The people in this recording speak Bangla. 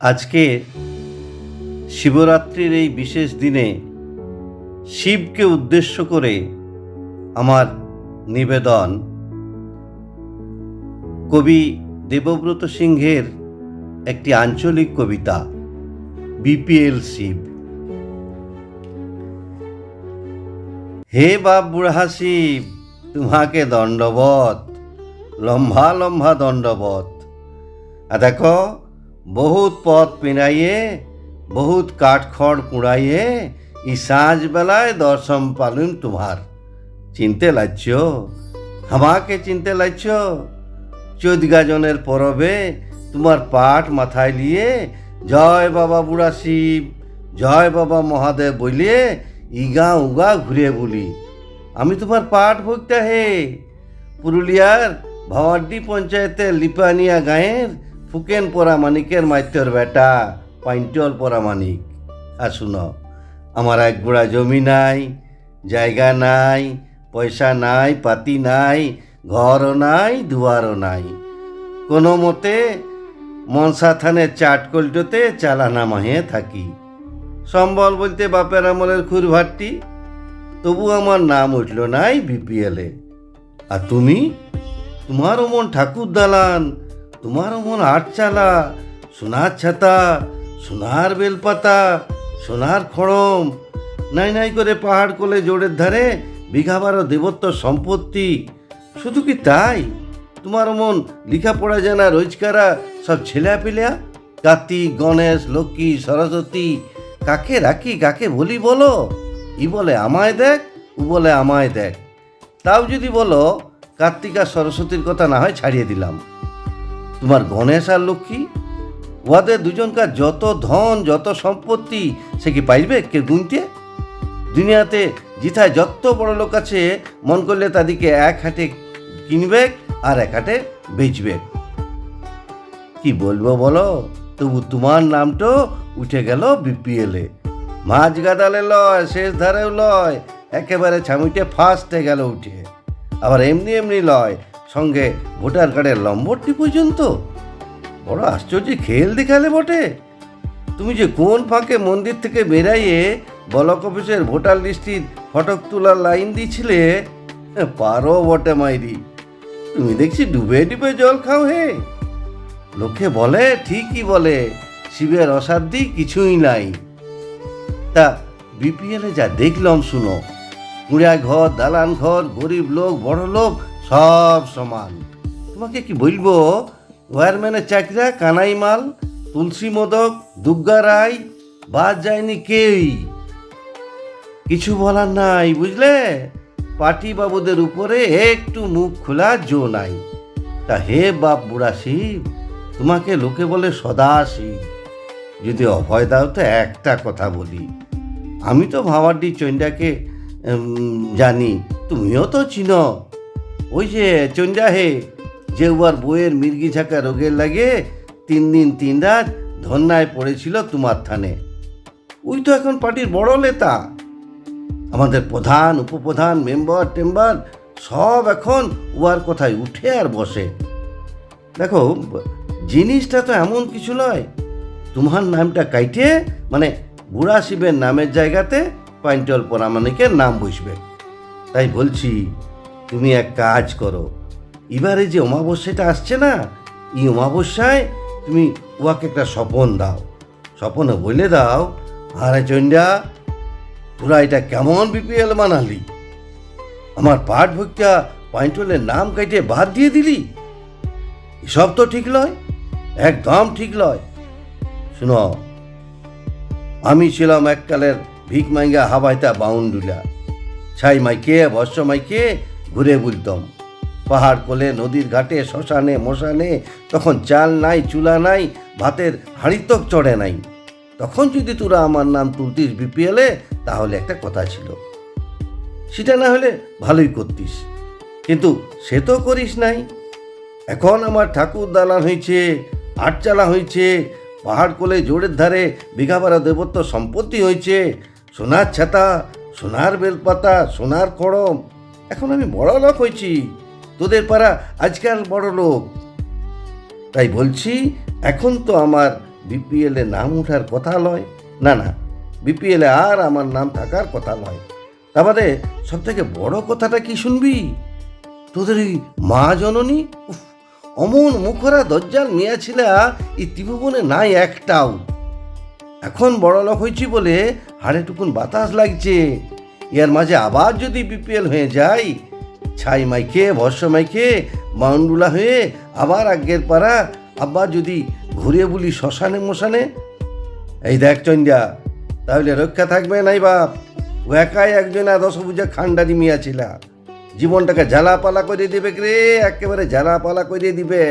আজকে শিবরাত্রির এই বিশেষ দিনে শিবকে উদ্দেশ্য করে আমার নিবেদন কবি দেবব্রত সিংহের একটি আঞ্চলিক কবিতা বিপিএল শিব। হে বাপ বুড়া শিব, তোমাকে দণ্ডবত, লম্বা লম্বা দণ্ডবত। দেখো, বহুত পথ পেরাইয়ে, বহুত কাঠখড় কুড়াইয়ে ই সাঁঝ বেলায় দর্শন পালুম তোমার। চিনতে লাগছ, আমাকে চিনতে লাগছ? চোদ্দ গাজনের পরবে তোমার পাট মাথায় নিয়ে জয় বাবা বুড়া শিব, জয় বাবা মহাদেব বলিয়ে ইগা উগা ঘুরে বলি। আমি তোমার পাট ভোক্তা হে, পুরুলিয়ার ভাওয়াড্ডি পঞ্চায়েতের লিপানিয়া গাঁয়ের ফুকেন পরামানিকের মাইত্যর বেটা পাইন্টল পরামানিক। আর শুনো, আমার এক গোড়া জমি নাই, জায়গা নাই, পয়সা নাই, পাতি নাই, ঘরও নাই, দুয়ারও নাই। কোনো মতে মনসা থানের চাটকল্টোতে চালানা মাহে থাকি। সম্বল বলতে বাপের আমলের খুরভাট্টি, তবু আমার নাম উঠল নাই বিপিএলে। আর তুমি, তোমারও মন ঠাকুর দালান, তোমারও মন আটচালা, সোনার ছাতা, সোনার বেলপাতা, সোনার খড়ম, নাই নাই করে পাহাড় কোলে জোড়ের ধারে বিঘা বারো দেবত্ব সম্পত্তি। শুধু কি তাই, তোমার মন লেখাপড়া জানা রোজকারা সব ছেলেয়া পেলেয়া, কার্তিক, গণেশ, লক্ষ্মী, সরস্বতী, কাকে রাখি কাকে বলি বলো? ই বলে আমায় দেখ, ও বলে আমায় দেখ। তাও যদি বলো কার্তিক আর সরস্বতীর কথা না হয় ছাড়িয়ে দিলাম, তোমার গণেশ আর লক্ষ্মী, ওদের দুজনকার যত ধন যত সম্পত্তি সে কি পাইবে কে গুনতে? দুনিয়াতে জিথায় যত বড় লোক আছে, মন করলে তাদেরকে এক হাটে কিনবে আর এক হাটে বেচবে। কি বলবো বলো, তবু তোমার নামটা উঠে গেল বিপিএলে। মাঝ গাদালে লয়, শেষ ধারেও লয়, একেবারে ছামুইটে ফার্স্টে গেল উঠে। আবার এমনি এমনি লয়, সঙ্গে ভোটার কার্ডের নম্বরটি পর্যন্ত। বড় আশ্চর্য খেল দেখালে বটে। তুমি যে কোন ফাঁকে মন্দির থেকে বেরাইয়ে ব্লক অফিসের ভোটার লিস্টির ফটক তোলার লাইন দিয়েছিলে, পারো বটে মাইরি। তুমি দেখছি ডুবে ডুবে জল খাও হে। লোকে বলে, ঠিকই বলে, শিবের অসাধ্যি কিছুই নাই। তা বিপিএলে যা দেখলাম শুনো, কুড়িয়া ঘর, দালান ঘর, গরিব লোক, বড় লোক সব সমান। তোমাকে কি বলবো, ওয়ারম্যানের চাকরা, কানাই মাল, তুলসী মোদক, দুর্গা রায়, বাদ যায়নি কেউই। কিছু বলার নাই, বুঝলে? পার্টি বাবুদের উপরে একটু মুখ খোলা জো নাই। তা হে বাপ বুড়া শিব, তোমাকে লোকে বলে সদা শিব। যদি অভয় দাও তো একটা কথা বলি, আমি তো ভাওয়াড্ডি চন্ডাকে জানি, তুমিও তো চিনো। ওই যে চন্ডা হে, যে উবার বইয়ের মির্গি ঝাঁকা রোগের লাগে 3 দিন 3 রাত ধন্যায় পড়েছিল তোমার থানে। ওই তো এখন পার্টির বড় নেতা। আমাদের প্রধান, উপপ্রধান, মেম্বার টেম্বার সব এখন উয়ার কথায় উঠে আর বসে। দেখো, জিনিসটা তো এমন কিছু নয়, তোমার নামটা কাইটে মানে বুড়া শিবের নামের জায়গাতে পাইন্টল পরামানিকের নাম বসবে। তাই বলছি, তুমি এক কাজ করো, এবারে যে অমাবস্যাটা আসছে না, এই অমাবস্যায় তুমি উহাকে একটা স্বপন দাও। স্বপনে বলে দাও, আরে চন্ডা, তোরা এটা কেমন বিপিএল মানালি? আমার পাট ভুক্তা পাইন্টলের নাম কাইটে বাদ দিয়ে দিলি। এসব তো ঠিক নয়, একদম ঠিক নয়। শুনো, আমি ছিলাম এককালের ভিক মাইঙ্গা হাবাইতা বাউন্ডুলা। ছাই মাইকে, বর্ষ মাইকে ঘুরে বুলতাম পাহাড় কোলে, নদীর ঘাটে, শ্মশানে মশানে। তখন চাল নাই, চুলা নাই, ভাতের হাঁড়ি তক চড়ে নাই। তখন যদি তোরা আমার নাম তুলতিস বিপিএলে, তাহলে একটা কথা ছিল, সেটা না হলে ভালোই করতিস, কিন্তু সে তো করিস নাই। এখন আমার ঠাকুর দালান হয়েছে, আটচালা হয়েছে, পাহাড় কোলে জোড়ের ধারে বিঘা বারো দেবত্ব সম্পত্তি হয়েছে, সোনার ছাতা, সোনার বেলপাতা, সোনার খড়ম। এখন আমি বড় লোক হয়েছি, তোদের পাড়া আজকাল বড় লোক। তাই বলছি, এখন তো আমার বিপিএলে নাম ওঠার কথা নয়, না না, বিপিএলে আর আমার নাম থাকার কথা নয়। তা বাদে সব থেকে বড় কথাটা কি শুনবি? তোদের এই মা জননী, উফ, অমন মুখরা দজ্জাল মিয়া ছিলা এই ত্রিভুবনে নাই একটাও। এখন বড় লোক হয়েছি বলে হাড়ে টুকুন বাতাস লাগছে। এর মাঝে আবার যদি বিপিএল হয়ে যায়, ছাই মাইকে ভস্য মাইকে বাউন্ডুলা হয়ে আবার আগের পাড়া, আবার যদি ঘুরিয়ে বলি শ্মশানে মশানে, এই দেখ চন্দ্যা, তাহলে রক্ষা থাকবে নাই বাপ। ও একাই একজন দশ বুঝা খান্ডারি মিয়া ছিলা, জীবনটাকে জ্বালাপালা করে দিবে রে, একেবারে জ্বালাপালা করে দিবে।